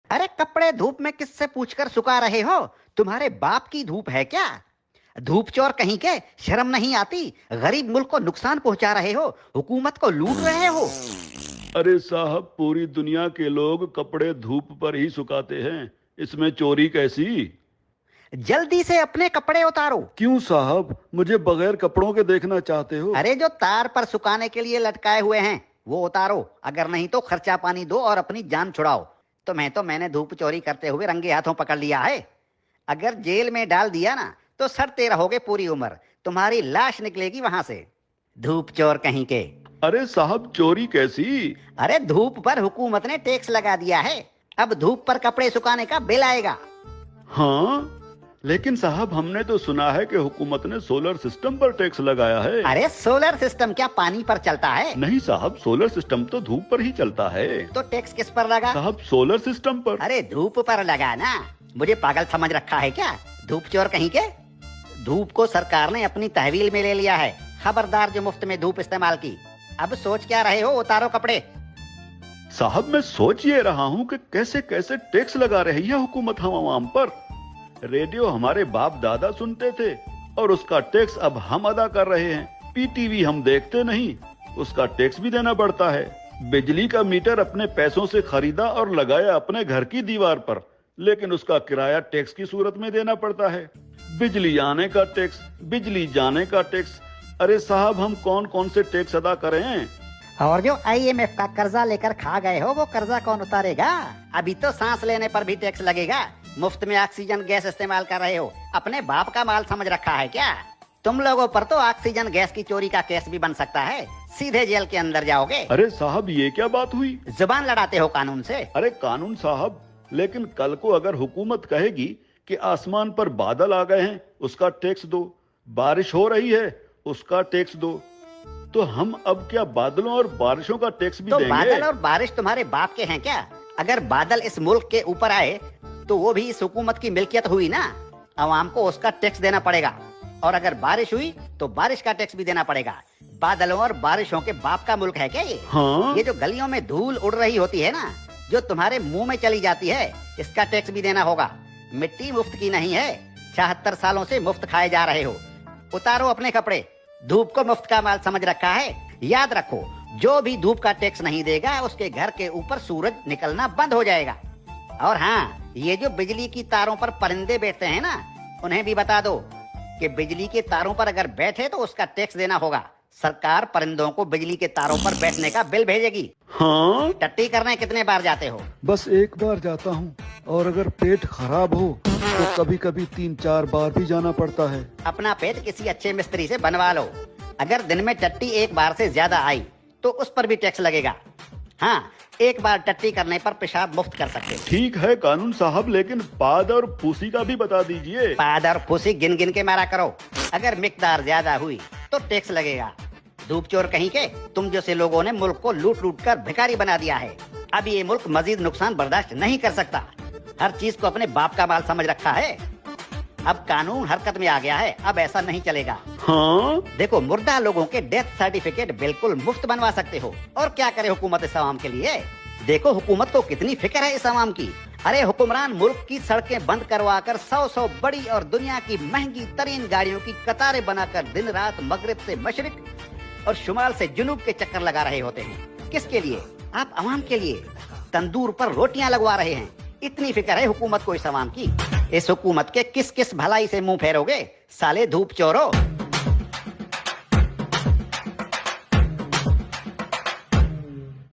अरे कपड़े धूप में किससे पूछकर सुखा रहे हो? तुम्हारे बाप की धूप है क्या? धूप चोर कहीं के, शर्म नहीं आती? गरीब मुल्क को नुकसान पहुंचा रहे हो, हुकूमत को लूट रहे हो। अरे साहब, पूरी दुनिया के लोग कपड़े धूप पर ही सुखाते हैं, इसमें चोरी कैसी? जल्दी से अपने कपड़े उतारो। क्यों साहब, मुझे बगैर कपड़ों के देखना चाहते हो? अरे जो तार पर सुखाने के लिए लटकाए हुए हैं वो उतारो, अगर नहीं तो खर्चा पानी दो और अपनी जान छुड़ाओ। तुम्हें तो मैंने धूप चोरी करते हुए रंगे हाथों पकड़ लिया है। अगर जेल में डाल दिया ना तो सड़ते रहोगे पूरी उम्र, तुम्हारी लाश निकलेगी वहां से। धूप चोर कहीं के। अरे साहब, चोरी कैसी? अरे धूप पर हुकूमत ने टैक्स लगा दिया है, अब धूप पर कपड़े सुखाने का बिल आएगा। हाँ, लेकिन साहब हमने तो सुना है कि हुकूमत ने सोलर सिस्टम पर टैक्स लगाया है। अरे सोलर सिस्टम क्या पानी पर चलता है? नहीं साहब, सोलर सिस्टम तो धूप पर ही चलता है। तो टैक्स किस पर लगा? साहब सोलर सिस्टम पर। अरे धूप पर लगा ना, मुझे पागल समझ रखा है क्या? धूप चोर कहीं के। धूप को सरकार ने अपनी तहवील में ले लिया है, खबरदार जो मुफ्त में धूप इस्तेमाल की। अब सोच क्या रहे हो? उतारो कपड़े। साहब मैं सोच ये रहा हूँ कि कैसे कैसे टैक्स लगा रही है हुकूमत हम आवाम पर। रेडियो हमारे बाप दादा सुनते थे और उसका टैक्स अब हम अदा कर रहे हैं। पीटीवी हम देखते नहीं, उसका टैक्स भी देना पड़ता है। बिजली का मीटर अपने पैसों से खरीदा और लगाया अपने घर की दीवार पर, लेकिन उसका किराया टैक्स की सूरत में देना पड़ता है। बिजली आने का टैक्स, बिजली जाने का टैक्स। अरे साहब, हम कौन कौन से टैक्स अदा करें? और जो IMF का कर्जा लेकर खा गए हो वो कर्जा कौन उतारेगा? अभी तो सांस लेने पर भी टैक्स लगेगा। मुफ्त में ऑक्सीजन गैस इस्तेमाल कर रहे हो, अपने बाप का माल समझ रखा है क्या? तुम लोगों पर तो ऑक्सीजन गैस की चोरी का केस भी बन सकता है, सीधे जेल के अंदर जाओगे। अरे साहब, ये क्या बात हुई? जुबान लड़ाते हो कानून से। अरे कानून साहब, लेकिन कल को अगर हुकूमत कहेगी कि आसमान पर बादल आ गए हैं उसका टैक्स दो, बारिश हो रही है उसका टैक्स दो, तो हम अब क्या बादलों और बारिशों का टैक्स भी तो देंगे? बादल और बारिश तुम्हारे बाप के हैं क्या? अगर बादल इस मुल्क के ऊपर आए तो वो भी इस हुकूमत की मिल्कियत हुई ना, आवाम को उसका टैक्स देना पड़ेगा। और अगर बारिश हुई तो बारिश का टैक्स भी देना पड़ेगा। बादलों और बारिशों के बाप का मुल्क है क्या ये? हाँ? ये जो गलियों में धूल उड़ रही होती है ना, जो तुम्हारे मुंह में चली जाती है, इसका टैक्स भी देना होगा। मिट्टी मुफ्त की नहीं है, 76 सालों से मुफ्त खाए जा रहे हो। उतारो अपने कपड़े, धूप को मुफ्त का माल समझ रखा है। याद रखो, जो भी धूप का टैक्स नहीं देगा उसके घर के ऊपर सूरज निकलना बंद हो जाएगा। और हाँ, ये जो बिजली की तारों पर परिंदे बैठते हैं ना, उन्हें भी बता दो कि बिजली के तारों पर अगर बैठे तो उसका टैक्स देना होगा। सरकार परिंदों को बिजली के तारों पर बैठने का बिल भेजेगी। हाँ? टट्टी करने कितने बार जाते हो? बस एक बार जाता हूँ, और अगर पेट खराब हो तो कभी कभी 3-4 बार भी जाना पड़ता है। अपना पेट किसी अच्छे मिस्त्री से बनवा लो। अगर दिन में टट्टी एक बार से ज्यादा आई तो उस पर भी टैक्स लगेगा। हाँ, एक बार टट्टी करने पर पेशाब मुफ्त कर सकते हो। ठीक है कानून साहब, लेकिन पाद और फूसी का भी बता दीजिए। पाद और फूसी गिन गिन के मारा करो, अगर मिकदार ज्यादा हुई तो टैक्स लगेगा। धूप चोर कहीं के, तुम जैसे लोगों ने मुल्क को लूट लूट कर भिखारी बना दिया है। अब ये मुल्क मजीद नुकसान बर्दाश्त नहीं कर सकता। हर चीज को अपने बाप का माल समझ रखा है। अब कानून हरकत में आ गया है, अब ऐसा नहीं चलेगा। हाँ? देखो, मुर्दा लोगों के डेथ सर्टिफिकेट बिल्कुल मुफ्त बनवा सकते हो। और क्या करे हुकूमत इस आवाम के लिए? देखो हुकूमत को कितनी फिक्र है इस आवाम की। अरे हुक्मरान मुल्क की सड़कें बंद करवा कर 100 बड़ी और दुनिया की महंगी तरीन गाड़ियों की कतारें बनाकर दिन रात मगरिब से मशरिक और शुमाल से जुनूब के चक्कर लगा रहे होते हैं। किसके लिए? आप आवाम के लिए। तंदूर पर रोटियां लगवा रहे हैं। इतनी फिक्र है हुकूमत को इस आवाम की। इस हुकूमत के किस किस भलाई से मुंह फेरोगे साले धूप चोरो।